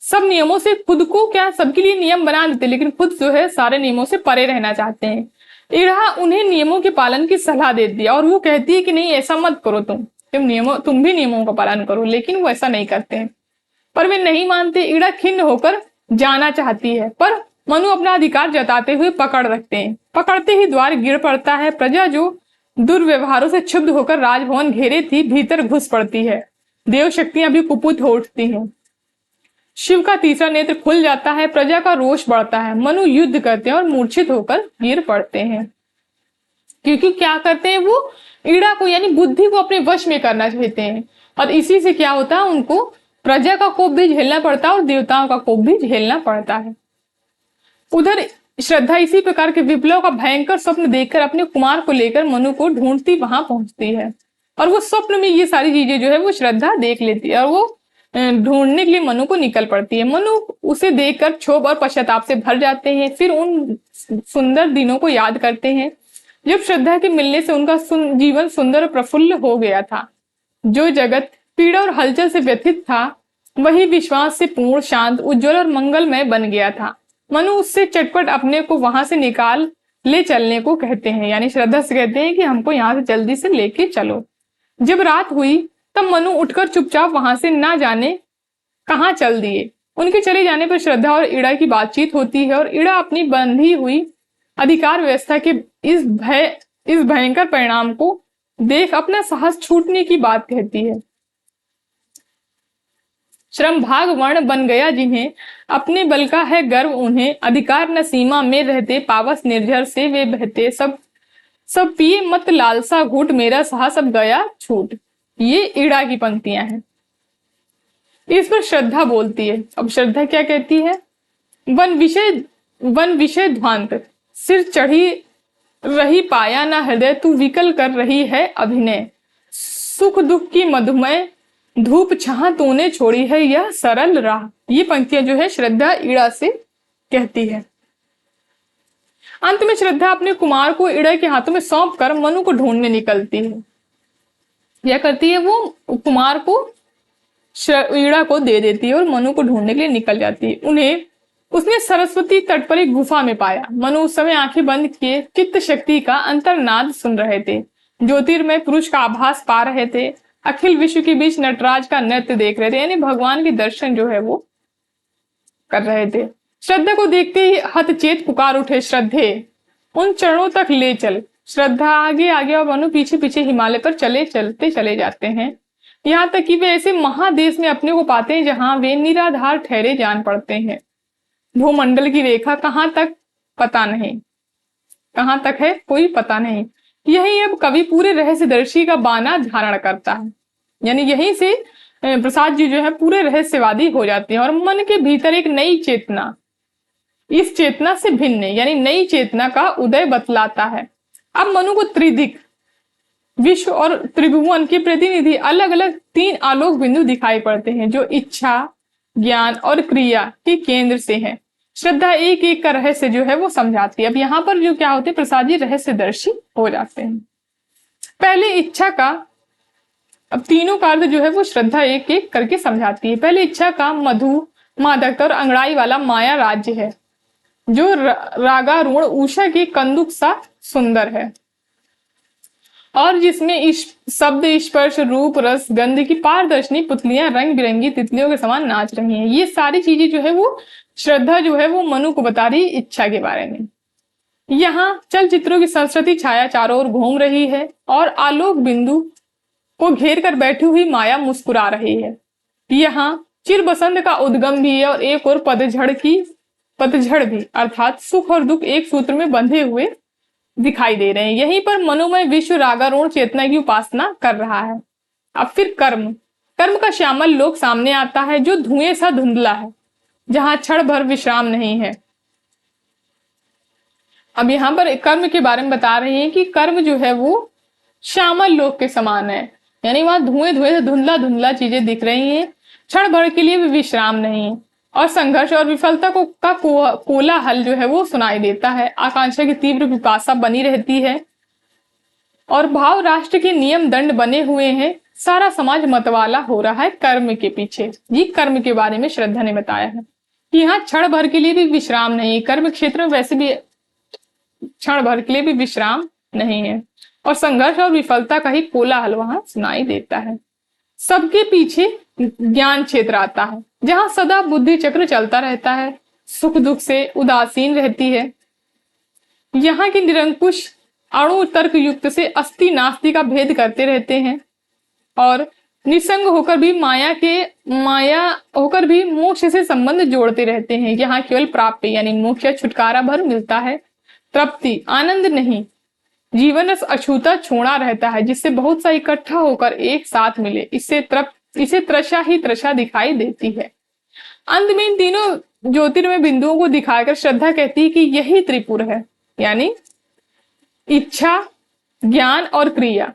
सब नियमों से खुद को क्या सबके लिए नियम बना देते, लेकिन खुद जो है सारे नियमों से परे रहना चाहते हैं। ईड़ा उन्हें नियमों के पालन की सलाह देती है और वो कहती है कि नहीं ऐसा मत करो, तुम भी नियमों का पालन करो, लेकिन वो ऐसा नहीं करते हैं, पर वे नहीं मानते। ईड़ा खिन्न होकर जाना चाहती है, पर मनु अपना अधिकार जताते हुए पकड़ रखते हैं। पकड़ते ही द्वार गिर पड़ता है। प्रजा जो दुर्व्यवहारों से क्षुब्ध होकर राजभवन घेरे थी भीतर घुस पड़ती है। देव शक्तियां भी कुपित हो उठती हैं। शिव का तीसरा नेत्र खुल जाता है, प्रजा का रोष बढ़ता है, मनु युद्ध करते हैं और मूर्छित होकर गिर पड़ते हैं। क्योंकि क्या करते हैं, वो ईड़ा को यानी बुद्धि को अपने वश में करना चाहते हैं, और इसी से क्या होता है, उनको प्रजा का कोप भी झेलना पड़ता है और देवताओं का कोप भी झेलना पड़ता है। उधर श्रद्धा इसी प्रकार के विप्लव का भयंकर स्वप्न देखकर अपने कुमार को लेकर मनु को ढूंढती वहां पहुंचती है, और वो स्वप्न में ये सारी चीजें जो है वो श्रद्धा देख लेती है, और वो ढूंढने के लिए मनु को निकल पड़ती है। मनु उसे देखकर क्षोभ और पश्चाताप से भर जाते हैं, फिर उन सुंदर दिनों को याद करते हैं जब श्रद्धा के मिलने से उनका जीवन सुंदर और प्रफुल्ल हो गया था। जो जगत पीड़ा और हलचल से व्यथित था, वही विश्वास से पूर्ण, शांत, उज्जवल और मंगलमय बन गया था। मनु उससे चटपट अपने को वहां से निकाल ले चलने को कहते हैं, यानी श्रद्धा से कहते हैं कि हमको यहाँ से जल्दी से लेके चलो। जब रात हुई तब मनु उठकर चुपचाप वहां से ना जाने कहाँ चल दिए। उनके चले जाने पर श्रद्धा और ईड़ा की बातचीत होती है, और ईड़ा अपनी बंधी हुई अधिकार व्यवस्था के इस भयंकर परिणाम को देख अपना साहस छूटने की बात कहती है। श्रम भाग वर्ण बन गया जिन्हें, अपने बल का है गर्व उन्हें, अधिकार न सीमा में रहते, पावस निर्झर से वे बहते, सब पिए मत लालसा घूट, मेरा साहस अब गया छूट। ये ईड़ा की पंक्तियां हैं। इस पर श्रद्धा बोलती है। अब श्रद्धा क्या कहती है, वन विषय ध्वांत, सिर चढ़ी रही पाया ना हृदय, तू विकल कर रही है अभिनय, सुख दुख की मधुमय धूप छाह तूने छोड़ी है यह सरल राह। ये पंक्तियां जो है श्रद्धा ईड़ा से कहती है। अंत में श्रद्धा अपने कुमार को ईड़ा के हाथों में सौंप कर मनु को ढूंढने निकलती है। यह करती है, वो कुमार को ईड़ा को दे देती है और मनु को ढूंढने के लिए निकल जाती है। उसने सरस्वती तट पर एक गुफा में पाया। मनु उस समय आंखें बंद किए चित्त शक्ति का अंतर्नाद सुन रहे थे, ज्योतिर्मय पुरुष का आभास पा रहे थे, अखिल विश्व के बीच नटराज का नृत्य देख रहे थे, यानी भगवान के दर्शन जो है वो कर रहे थे। श्रद्धा को देखते ही हतचेत पुकार उठे, श्रद्धे उन चरणों तक ले चल। श्रद्धा आगे आगे और मनु पीछे पीछे हिमालय पर चलते चले जाते हैं, यहाँ तक कि वे ऐसे महादेश में अपने को पाते हैं जहां वे निराधार ठहरे जान पड़ते हैं। भूमंडल की रेखा कहाँ तक पता नहीं, कहाँ तक है कोई पता नहीं। यही अब कवि पूरे रहस्यदर्शी का बाना धारण करता है, यानी यहीं से प्रसाद जी जो है पूरे रहस्यवादी हो जाते हैं, और मन के भीतर एक नई चेतना, इस चेतना से भिन्न यानी नई चेतना का उदय बतलाता है। अब मनु को त्रिदिक, विश्व और त्रिभुवन के प्रतिनिधि अलग अलग 3 आलोक बिंदु दिखाई पड़ते हैं, जो इच्छा, ज्ञान और क्रिया के केंद्र से है। श्रद्धा एक एक का रहस्य जो है वो समझाती है। अब यहाँ पर जो क्या होते हैं, प्रसाद जी रहस्यदर्शी हो जाते हैं। पहले इच्छा का, अब तीनों का अर्थ जो है वो श्रद्धा एक एक करके समझाती है। पहले इच्छा का मधु, मादकता और अंगड़ाई वाला माया राज्य है, जो रागारूढ़ उषा के कंदुक सा सुंदर है, और जिसमें शब्द, स्पर्श, रूप, रस, गंध की पारदर्शनी पुतलियां रंग बिरंगी तितलियों के समान नाच रही हैं। ये सारी चीजें जो है वो श्रद्धा जो है वो मनु को बता रही इच्छा के बारे में। यहाँ चलचित्रों की संस्कृति छाया चारों ओर घूम रही है, और आलोक बिंदु को घेर कर बैठी हुई माया मुस्कुरा रही है। यहाँ चिर बसंत का उद्गम भी है, और एक और पतझड़ भी, अर्थात सुख और दुख एक सूत्र में बंधे हुए दिखाई दे रहे हैं। यहीं पर मनोमय विश्व रागारूढ़ चेतना की उपासना कर रहा है। अब फिर कर्म का श्यामल लोक सामने आता है, जो धुएं सा धुंधला है, जहां क्षण भर विश्राम नहीं है। अब यहाँ पर कर्म के बारे में बता रहे हैं कि कर्म जो है वो श्यामल लोक के समान है, यानी वहां धुएं से धुंधला धुंधला चीजें दिख रही हैं, क्षण भर के लिए भी विश्राम नहीं, और संघर्ष और विफलता का कोलाहल जो है वो सुनाई देता है। आकांक्षा की तीव्र पिपासा बनी रहती है, और भाव राष्ट्र के नियम दंड बने हुए हैं। सारा समाज मतवाला हो रहा है कर्म के पीछे। ये कर्म के बारे में श्रद्धा ने बताया है कि यहाँ क्षण भर के लिए भी विश्राम नहीं, कर्म क्षेत्र में वैसे भी क्षण भर के लिए भी विश्राम नहीं है, और संघर्ष और विफलता का ही कोलाहल वहां सुनाई देता है। सबके पीछे ज्ञान क्षेत्र आता है, जहां सदा बुद्धि चक्र चलता रहता है, सुख दुख से उदासीन रहती है। यहाँ के निरंकुश अणु तर्क युक्त से अस्थि नास्ति का भेद करते रहते हैं, और निसंग होकर भी माया होकर भी मोक्ष से संबंध जोड़ते रहते हैं। यहाँ केवल प्राप्ति यानी मोक्ष या छुटकारा भर मिलता है, तृप्ति आनंद नहीं। जीवन रस अछूता छोड़ा रहता है, जिससे बहुत सा इकट्ठा होकर एक साथ मिले, इसे तृषा ही तृषा दिखाई देती है। अंत में इन तीनों ज्योतिर्मय बिंदुओं को दिखाकर श्रद्धा कहती है कि यही त्रिपुर है, यानी इच्छा, ज्ञान और क्रिया।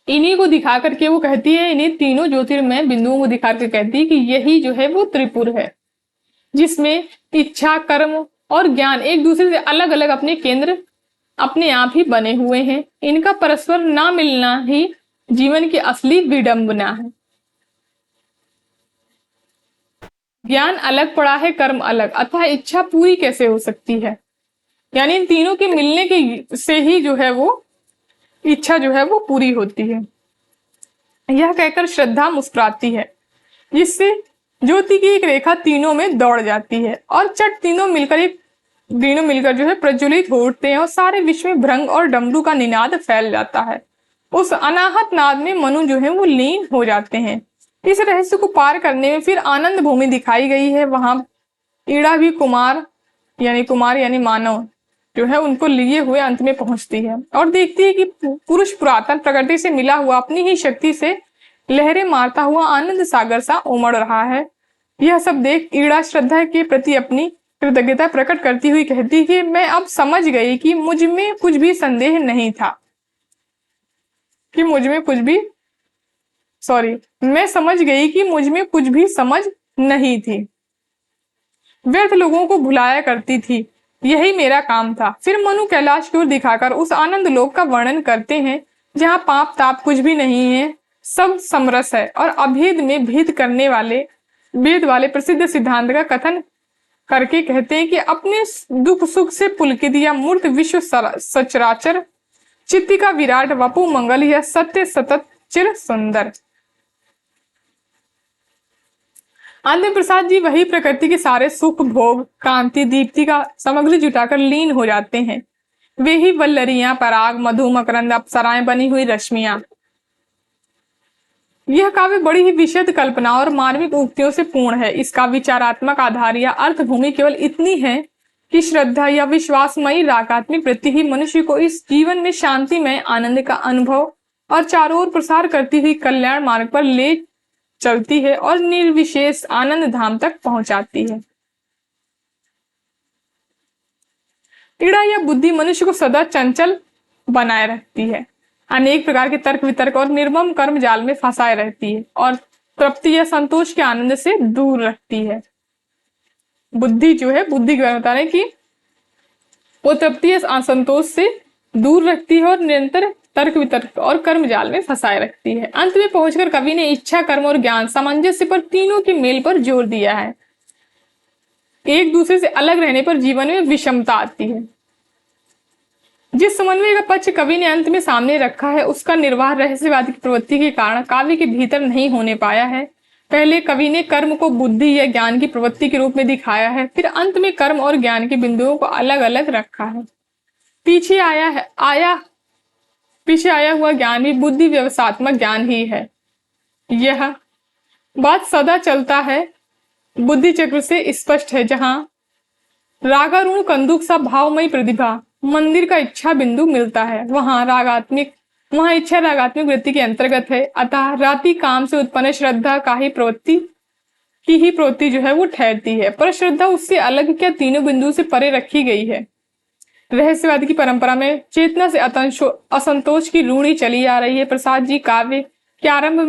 इन्हीं को दिखा करके वो कहती है, इन्हीं तीनों ज्योतिर्मय बिंदुओं को दिखा कर कहती है कि यही जो है वो त्रिपुर है, जिसमें इच्छा, कर्म और ज्ञान एक दूसरे से अलग अलग अपने केंद्र अपने आप ही बने हुए हैं। इनका परस्पर ना मिलना ही जीवन की असली विडंबना है। ज्ञान अलग पड़ा है, कर्म अलग, अतः इच्छा पूरी कैसे हो सकती है? यानी इन तीनों के मिलने के से ही जो है वो इच्छा जो है वो पूरी होती है। यह कहकर श्रद्धा मुस्कुराती है, जिससे ज्योति की एक रेखा तीनों में दौड़ जाती है और चट तीनों मिलकर जो है प्रज्वलित हो उठते हैं और सारे विश्व में भ्रंग और डमरू का निनाद फैल जाता है। उस अनाहत नाद में मनु जो है वो लीन हो जाते हैं। इस रहस्य को पार करने में फिर आनंद भूमि दिखाई गई है। वहां ईड़ा भी कुमार यानी मानव जो है उनको लिए हुए अंत में पहुंचती है और देखती है कि पुरुष पुरातन प्रकृति से मिला हुआ अपनी ही शक्ति से लहरें मारता हुआ आनंद सागर सा उमड़ रहा है। यह सब देख ईड़ा श्रद्धा के प्रति अपनी कृतज्ञता प्रकट करती हुई कहती कि मैं अब समझ गई कि मुझ में कुछ भी संदेह नहीं था मैं समझ गई कि मुझ में कुछ भी समझ नहीं थी। व्यर्थ लोगों को भुलाया करती थी, यही मेरा काम था। फिर मनु कैलाश की ओर दिखाकर उस आनंद लोक का वर्णन करते हैं, जहाँ पाप ताप कुछ भी नहीं है, सब समरस है और अभेद में भेद वाले प्रसिद्ध सिद्धांत का कथन करके कहते हैं कि अपने दुख सुख से पुलकित या मूर्त विश्व सचराचर चित्त का विराट वपु मंगल यह सत्य सतत चिर सुंदर। अंत प्रसाद जी वही प्रकृति के सारे सुख भोग कांति दीप्ति का समग्र जुटाकर लीन हो जाते हैं। वे ही वल्लरियां, पराग, मधु, मकरंद, अप्सराएं बनी हुई रश्मियां। यह काव्य बड़ी ही विशद कल्पना और मार्मिक उक्तियों से पूर्ण है। इसका विचारात्मक आधार या अर्थ भूमि केवल इतनी है कि श्रद्धा या विश्वासमयी रागात्मिक वृत्ति ही मनुष्य को इस जीवन में शांतिमय आनंद का अनुभव और चारों ओर प्रसार करती हुई कल्याण मार्ग पर ले चलती है और निर्विशेष आनंद धाम तक पहुंचाती है। ईड़ा या बुद्धि मनुष्य को सदा चंचल बनाए रखती है, अनेक प्रकार के तर्क वितर्क और निर्मम कर्म जाल में फंसाए रहती है और तृप्ति या संतोष के आनंद से दूर रखती है। बुद्धि जो है, बुद्धि बता रहे कि वो तृप्ति या असंतोष से दूर रखती है और निरंतर तर्क वितर्क और कर्म जाल में फंसाए रखती है। अंत में पहुंचकर कवि ने इच्छा, कर्म और ज्ञान सामंजस्य पर तीनों के मेल पर जोर दिया है। एक दूसरे से अलग रहने पर जीवन में विषमता आती है। जिस समन्वय का पक्ष कवि ने अंत में सामने रखा है, उसका निर्वाह रहस्यवादी की प्रवृत्ति के कारण काव्य के भीतर नहीं होने पाया है। पहले कवि ने कर्म को बुद्धि या ज्ञान की प्रवृत्ति के रूप में दिखाया है, फिर अंत में कर्म और ज्ञान के बिंदुओं को अलग अलग रखा है। पीछे आया हुआ ज्ञान भी बुद्धि व्यवसात्मक ज्ञान ही है। यह बात सदा चलता है बुद्धि चक्र से स्पष्ट है, जहां रागारूढ़ कंदुक सा भावमयी प्रतिभा मंदिर का इच्छा बिंदु मिलता है, वहां इच्छा रागात्मिक वृत्ति के अंतर्गत है। अतः राति काम से उत्पन्न श्रद्धा की ही प्रवृत्ति जो है वो ठहरती है, पर श्रद्धा उससे अलग क्या तीनों बिंदु से परे रखी गई है। रहस्यवाद की परंपरा में चेतना से असंतोष की रूढ़ी चली आ रही है। प्रसाद जी काव्य के आरंभ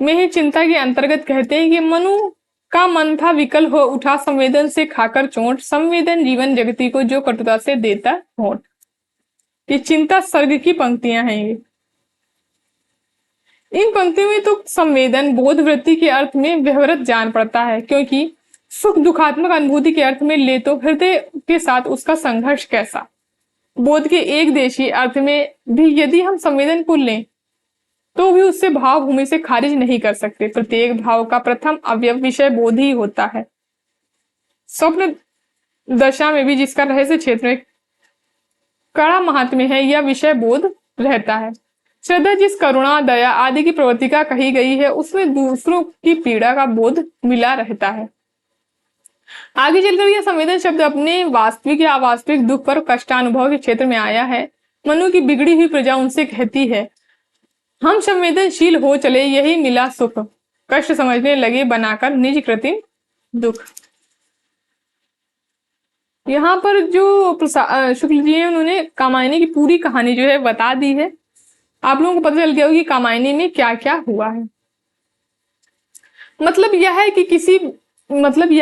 में ही चिंता के अंतर्गत कहते हैं कि मनु का मन था विकल हो उठा, संवेदन से खाकर चोट, संवेदन जीवन जगती को जो कटुता से देता होठ। ये चिंता सर्ग की पंक्तियां हैं। ये इन पंक्तियों में तो संवेदन बोध वृत्ति के अर्थ में व्यवहारत जान पड़ता है, क्योंकि सुख दुखात्मक अनुभूति के अर्थ में ले तो हृदय के साथ उसका संघर्ष कैसा। बोध के एक देशी अर्थ में भी यदि हम संवेदन को लें तो भी उससे भाव भूमि से खारिज नहीं कर सकते। प्रत्येक भाव का प्रथम अवयव विषय बोध ही होता है। स्वप्न दशा में भी जिसका रहस्य क्षेत्र में कड़ा महात्म्य है, यह विषय बोध रहता है। श्रद्धा जिस करुणा दया आदि की प्रवृत्ति का कही गई है उसमें दूसरों की पीड़ा का बोध मिला रहता है। आगे चलकर यह संवेदन शब्द अपने वास्तविक या अवास्तविक दुख पर कष्टानुभव के क्षेत्र में आया है। मनु की बिगड़ी हुई प्रजा उनसे कहती है, हम संवेदनशील हो चले, यही मिला सुख, कष्ट समझने लगे बनाकर निज कृत्रिम दुख। यहाँ पर जो शुक्ल जी है उन्होंने कामायनी की पूरी कहानी जो है बता दी है। आप लोगों को पता चल गया होगा कि कामायनी में क्या क्या हुआ है। मतलब यह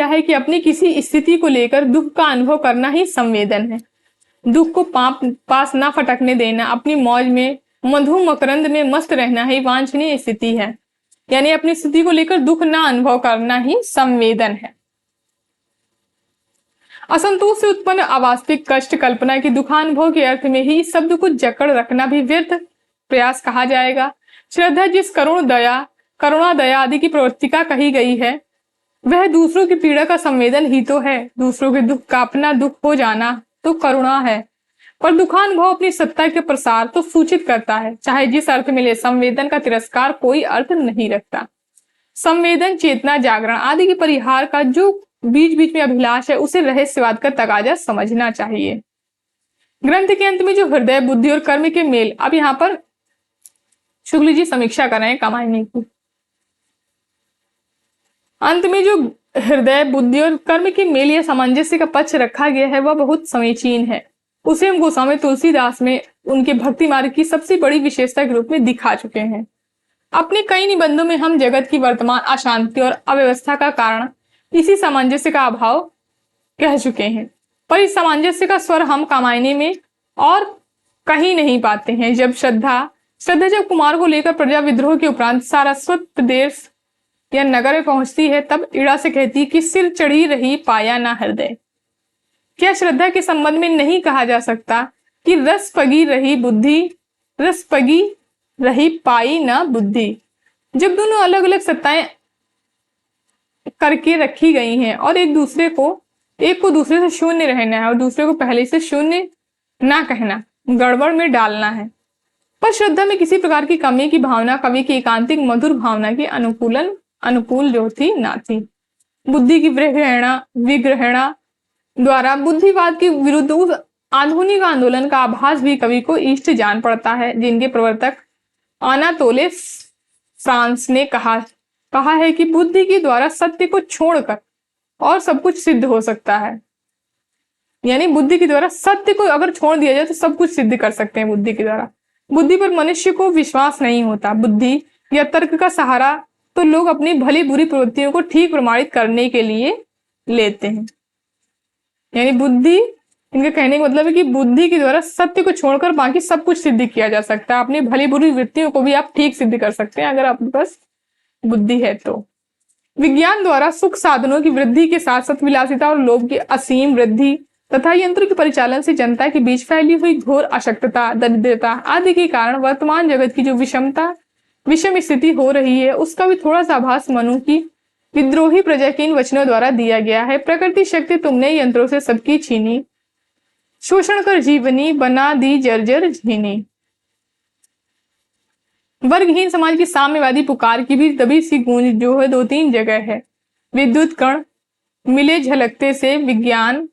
है कि अपनी किसी स्थिति को लेकर दुख का अनुभव करना ही संवेदन है। दुख को पास ना फटकने देना, अपनी मौज में मधु मकरंद में मस्त रहना ही वांछनीय स्थिति है। यानी अपनी स्थिति को लेकर दुख ना अनुभव करना ही संवेदन है। असंतोष से उत्पन्न अवास्तविक कष्ट कल्पना के दुखानुभव के अर्थ में ही इस शब्द को जकड़ रखना भी व्यर्थ प्रयास कहा जाएगा। श्रद्धा जिस करुणा दया आदि की प्रवृत्ति का कही गई है वह दूसरों की पीड़ा का संवेदन ही तो है। दूसरों के दुख का अपना दुख हो जाना तो करुणा है, पर दुखानुभव अपनी सत्ता के प्रसार तो सूचित करता है। चाहे जिस अर्थ में ले, संवेदन का तिरस्कार कोई अर्थ नहीं रखता। संवेदन चेतना जागरण आदि के परिहार का जो बीच बीच में अभिलाष है उसे रहस्यवाद का तगाजा समझना चाहिए। ग्रंथ के अंत में जो हृदय बुद्धि और कर्म के मेल, अब यहाँ पर शुक्ल जी समीक्षा कर रहे हैं कामायनी की। अंत में जो हृदय बुद्धि और कर्म के मेल या सामंजस्य का पक्ष रखा गया है वह बहुत समीचीन है। उसे हम गोस्वामी तुलसीदास में उनके भक्ति मार्ग की सबसे बड़ी विशेषता के रूप में दिखा चुके हैं। अपने कई निबंधों में हम जगत की वर्तमान अशांति और अव्यवस्था का कारण इसी सामंजस्य का अभाव कह चुके हैं, पर इस सामंजस्य का स्वर हम कामायनी में और कहीं नहीं पाते हैं। जब श्रद्धा जब कुमार को लेकर प्रजा विद्रोह के उपरांत सारस्वत प्रदेश या नगर में पहुंचती है तब इड़ा से कहती कि सिर चढ़ी रही पाया ना हृदय। क्या श्रद्धा के संबंध में नहीं कहा जा सकता कि रस पगी रही पाई ना बुद्धि। जब दोनों अलग अलग सत्ताएं करके रखी गई हैं और एक को दूसरे से शून्य रहना है और दूसरे को पहले से शून्य ना कहना, गड़बड़ में डालना है, पर श्रद्धा में किसी प्रकार की कमी की भावना कवि की एकांतिक मधुर भावना के अनुकूल जो थी ना थी। बुद्धि की विग्रहणा द्वारा बुद्धिवाद के विरुद्ध उस आधुनिक आंदोलन का आभास भी कवि को इष्ट जान पड़ता है जिनके प्रवर्तक अनातोले फ्रांस ने कहा है कि बुद्धि के द्वारा सत्य को छोड़कर और सब कुछ सिद्ध हो सकता है। यानी बुद्धि के द्वारा सत्य को अगर छोड़ दिया जाए तो सब कुछ सिद्ध कर सकते हैं बुद्धि के द्वारा। बुद्धि पर मनुष्य को विश्वास नहीं होता। बुद्धि या तर्क का सहारा तो लोग अपनी भली बुरी प्रवृत्तियों को ठीक प्रमाणित करने के लिए लेते हैं। यानी बुद्धि, इनके कहने का मतलब है कि बुद्धि के द्वारा सत्य को छोड़कर बाकी सब कुछ सिद्ध किया जा सकता है। अपनी भली बुरी वृत्तियों को भी आप ठीक सिद्ध कर सकते हैं अगर आपके पास बुद्धि है तो। विज्ञान द्वारा सुख साधनों की वृद्धि के साथ साथ विलासिता और लोभ की असीम वृद्धि तथा यंत्रों के परिचालन से जनता के बीच फैली हुई घोर अशक्तता, दरिद्रता आदि के कारण वर्तमान जगत की जो विषम स्थिति हो रही है उसका भी थोड़ा सा आभास मनु की विद्रोही प्रजा के इन वचनों द्वारा दिया गया है। प्रकृति शक्ति तुमने यंत्रों से सबकी छीनी, शोषण कर जीवनी बना दी जर्जर झीनी। वर्गहीन समाज की साम्यवादी पुकार की भी दबी सी गूंज जो है 2-3 जगह है। विद्युत कण मिले झलकते से विज्ञान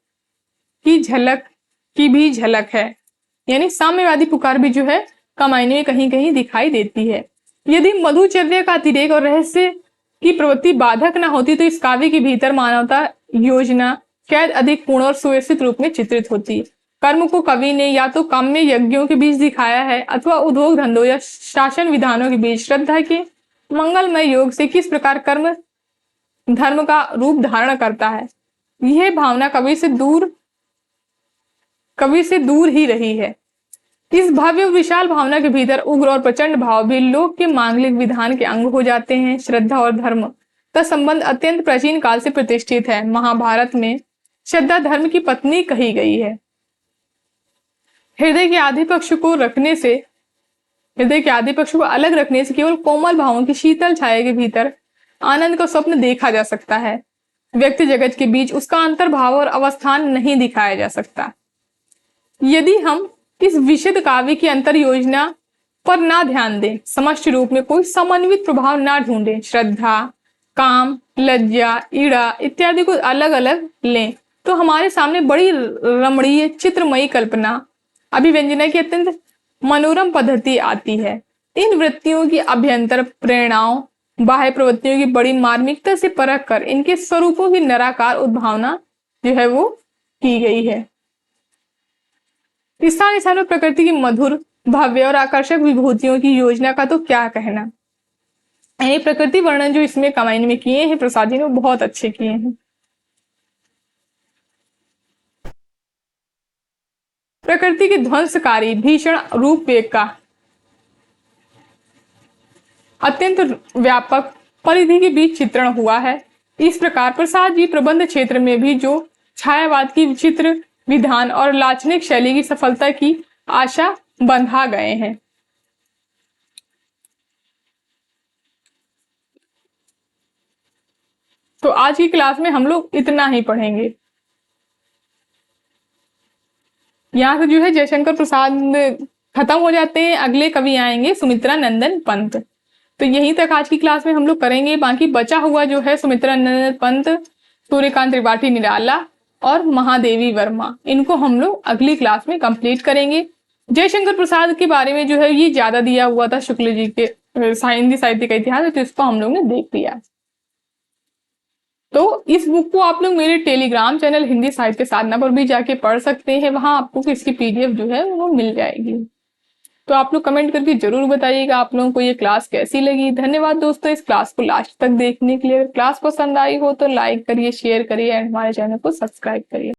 की झलक की भी झलक है। यानी साम्यवादी पुकार भी जो है कामायनी में कहीं कहीं दिखाई देती है। यदि मधुचर्या का अतिरेक और रहस्य की प्रवृत्ति बाधक न होती तो इस काव्य के भीतर मानवता योजना कैद अधिक पूर्ण और सुव्यवस्थित रूप में चित्रित होती। कर्म को कवि ने या तो काम्य यज्ञों के बीच दिखाया है अथवा उद्योग धंधों या शासन विधानों के बीच श्रद्धा के मंगलमय योग से किस प्रकार कर्म धर्म का रूप धारण करता है, यह भावना कवि से दूर ही रही है। इस भव्य विशाल भावना के भीतर उग्र और प्रचंड भाव भी लोक के मांगलिक विधान के अंग हो जाते हैं। श्रद्धा और धर्म का संबंध अत्यंत प्राचीन काल से प्रतिष्ठित है। महाभारत में श्रद्धा धर्म की पत्नी कही गई है। हृदय के आधे पक्ष को अलग रखने से केवल कोमल भावों की शीतल छाया के भीतर आनंद का स्वप्न देखा जा सकता है। व्यक्ति जगत के बीच उसका अंतर्भाव और अवस्थान नहीं दिखाया जा सकता। यदि हम इस विशद काव्य की अंतर योजना पर ना ध्यान दें, समष्टि रूप में कोई समन्वित प्रभाव ना ढूंढें, श्रद्धा, काम, लज्जा, ईड़ा इत्यादि को अलग अलग लें तो हमारे सामने बड़ी रमणीय चित्रमयी कल्पना, अभिव्यंजना की अत्यंत मनोरम पद्धति आती है। इन वृत्तियों की अभ्यंतर प्रेरणाओं, बाह्य प्रवृत्तियों की बड़ी मार्मिकता से परख कर इनके स्वरूपों की निराकार उद्भावना जो है वो की गई है। स्थान में प्रकृति की मधुर, भव्य और आकर्षक विभूतियों की योजना का तो क्या कहना। यानी प्रकृति वर्णन जो इसमें कमाइन में किए हैं प्रसाद जी ने, वो बहुत अच्छे किए हैं। प्रकृति के ध्वंसकारी भीषण रूप वेग का अत्यंत व्यापक परिधि के बीच चित्रण हुआ है। इस प्रकार प्रसाद जी प्रबंध क्षेत्र में भी जो छायावाद की विचित्र विधान और लाक्षणिक शैली की सफलता की आशा बंधा गए हैं। तो आज की क्लास में हम लोग इतना ही पढ़ेंगे। यहाँ से जो है जयशंकर प्रसाद खत्म हो जाते हैं। अगले कवि आएंगे सुमित्रा नंदन पंत। तो यहीं तक आज की क्लास में हम लोग करेंगे। बाकी बचा हुआ जो है सुमित्रा नंदन पंत, सूर्यकांत त्रिपाठी निराला और महादेवी वर्मा, इनको हम लोग अगली क्लास में कंप्लीट करेंगे। जयशंकर प्रसाद के बारे में जो है ये ज्यादा दिया हुआ था शुक्ल जी के हिंदी साहित्य का इतिहास, तो इसको हम लोग ने देख लिया। तो इस बुक को आप लोग मेरे टेलीग्राम चैनल हिंदी साहित्य साधना पर भी जाके पढ़ सकते हैं। वहां आपको इसकी पीडीएफ जो है वो मिल जाएगी। तो आप लोग कमेंट करके जरूर बताइएगा आप लोगों को ये क्लास कैसी लगी। धन्यवाद दोस्तों इस क्लास को लास्ट तक देखने के लिए। अगर क्लास पसंद आई हो तो लाइक करिए, शेयर करिए एंड हमारे चैनल को सब्सक्राइब करिए।